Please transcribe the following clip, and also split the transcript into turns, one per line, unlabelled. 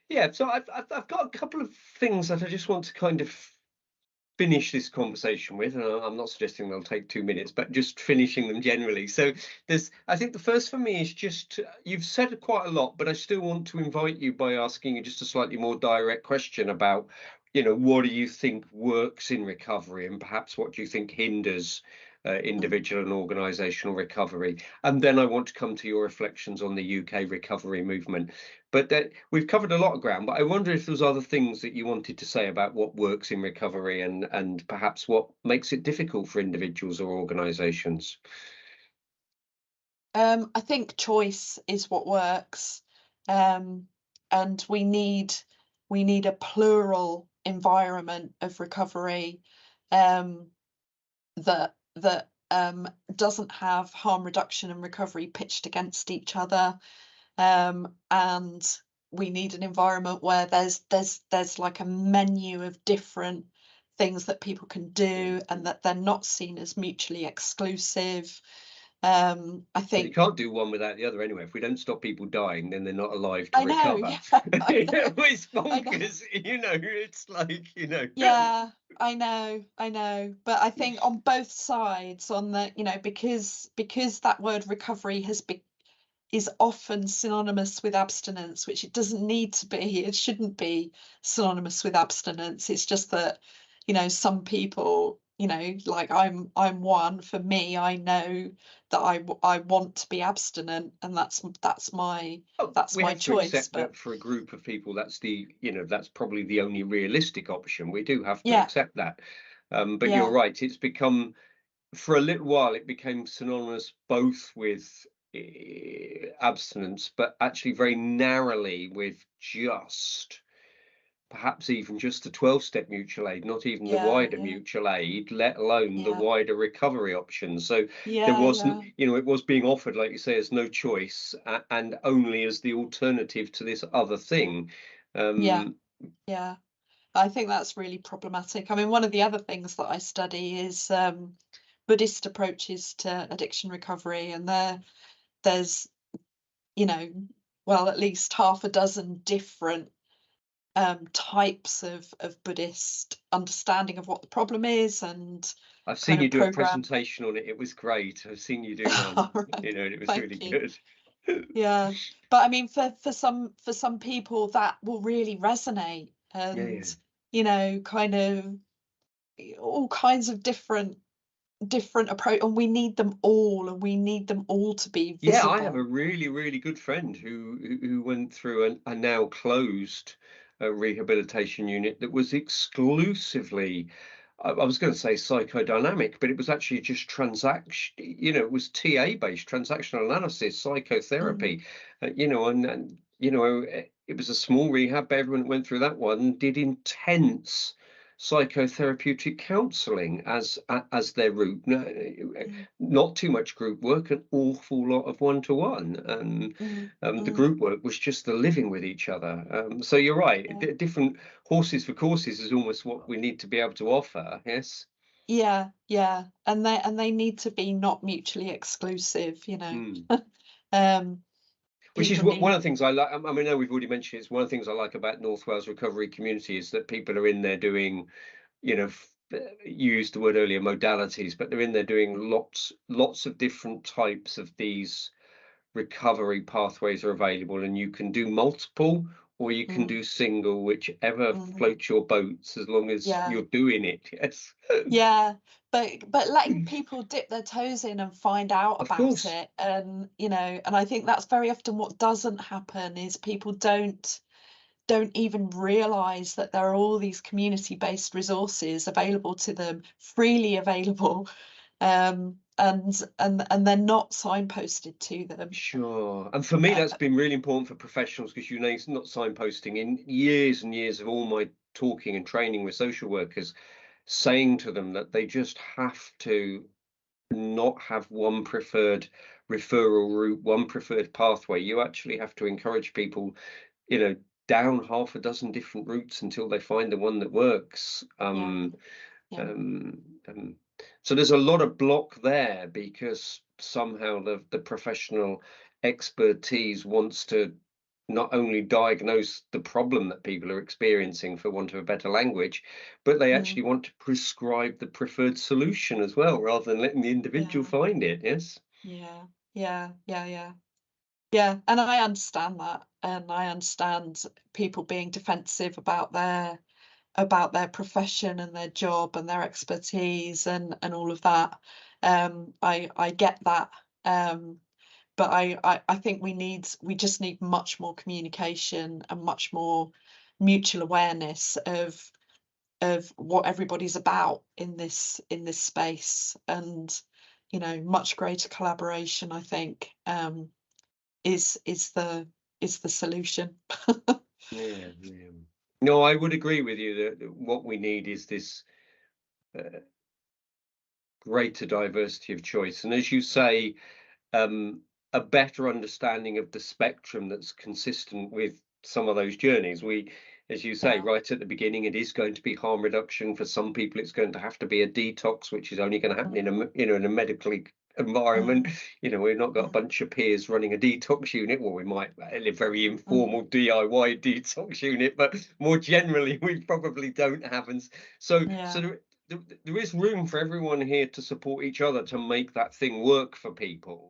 Yeah, so I've got a couple of things that I just want to kind of finish this conversation with, and I'm not suggesting they'll take 2 minutes, but just finishing them generally. So I think the first for me is just, you've said quite a lot, but I still want to invite you by asking you just a slightly more direct question about, what do you think works in recovery, and perhaps what do you think hinders individual and organisational recovery? And then I want to come to your reflections on the UK recovery movement. But we've covered a lot of ground, but I wonder if there's other things that you wanted to say about what works in recovery, and perhaps what makes it difficult for individuals or organisations.
I think choice is what works, and we need a plural environment of recovery, that doesn't have harm reduction and recovery pitched against each other. And we need an environment where there's like a menu of different things that people can do, and that they're not seen as mutually exclusive. I
But you
think
can't do one without the other anyway. If we don't stop people dying, then they're not alive to
I know,
recover.
yeah, I know,
It's
I know.
bonkers, it's like,
Yeah, I know. But I think on both sides, on the, because that word recovery is often synonymous with abstinence, which it doesn't need to be. It shouldn't be synonymous with abstinence. It's just that, some people, like I'm one. For me, I know that I want to be abstinent, and that's my
Oh,
that's
we
my
have to
choice.
accept
But
that for a group of people, that's probably the only realistic option. We do have to
yeah,
accept that. But you're
yeah,
right, it's become, for a little while, it became synonymous both with abstinence, but actually very narrowly with just, perhaps even just the 12-step mutual aid, not even the
yeah,
wider
yeah,
mutual aid, let alone the
yeah,
wider recovery options. So there
yeah,
wasn't,
yeah,
it was being offered, like you say, as no choice, and only as the alternative to this other thing.
yeah,
Um,
yeah. I think that's really problematic. I mean, one of the other things that I study is Buddhist approaches to addiction recovery, and there's, you know, well, at least half a dozen different types of Buddhist understanding of what the problem is, and
I've seen
kind
you
of
do a
program.
presentation on it. It was great. I've seen you do one,
All right,
and it was really
thank you.
good.
Yeah, but I mean, for some people that will really resonate,
Yeah, yeah.
and kind of all kinds of different approach, and we need them all, and we need them all to be
Yeah, I have a
visible.
really, really good friend who went through a now closed rehabilitation unit that was exclusively, I was going to say psychodynamic, but it was actually just transaction. It was TA based, transactional analysis,
Mm,
psychotherapy. It was a small rehab. But everyone that went through that one did intense psychotherapeutic counselling as their route. No,
mm,
not too much group work, an awful lot of one-to-one, and
mm,
the
mm,
group work was just the living with each other. So you're right,
yeah,
different horses for courses is almost what we need to be able to offer. Yes.
yeah, yeah, and they need to be not mutually exclusive.
Mm.
um
Which is
People
what one
need.
of the things I like. I mean, I know we've already mentioned, it's one of the things I like about North Wales recovery community is that people are in there doing, you used the word earlier, modalities, but they're in there doing lots of different types of these recovery pathways are available, and you can do multiple or you can
Mm,
do single, whichever
mm,
floats your boats, as long as
yeah,
you're doing it. Yes.
yeah, but letting people dip their toes in and find out
Of
about
course.
it, and I think that's very often what doesn't happen is people don't even realize that there are all these community-based resources available to them, freely available, and they're not signposted to them.
Sure. And for me,
Uh,
that's been really important for professionals, because it's not signposting. In years and years of all my talking and training with social workers, saying to them that they just have to not have one preferred referral route, one preferred pathway. You actually have to encourage people, you know, down half a dozen different routes until they find the one that works.
yeah, yeah,
Um, um, so there's a lot of block there, because somehow the professional expertise wants to not only diagnose the problem that people are experiencing, for want of a better language, but they
Mm,
actually want to prescribe the preferred solution as well, rather than letting the individual
yeah,
find it. Yes.
yeah, yeah, yeah, yeah. Yeah, and I understand that, and I understand people being defensive about their profession and their job and their expertise and all of that. I get that. But I think we just need much more communication and much more mutual awareness of what everybody's about in this space, and much greater collaboration, I think, is the solution.
Yeah, yeah. No, I would agree with you that what we need is this uh, greater diversity of choice, and as you say, um, a better understanding of the spectrum that's consistent with some of those journeys. We, as you say,
Yeah.
right at the beginning, it is going to be harm reduction. For some people, it's going to have to be a detox, which is only going to happen in
Mm,
in a medically environment.
mm,
We've not got a
mm,
bunch of peers running a detox unit. Well, we might in a very
mm.
informal DIY detox unit, but more generally, we probably don't have. And so
Yeah.
there is room for everyone here to support each other to make that thing work for people.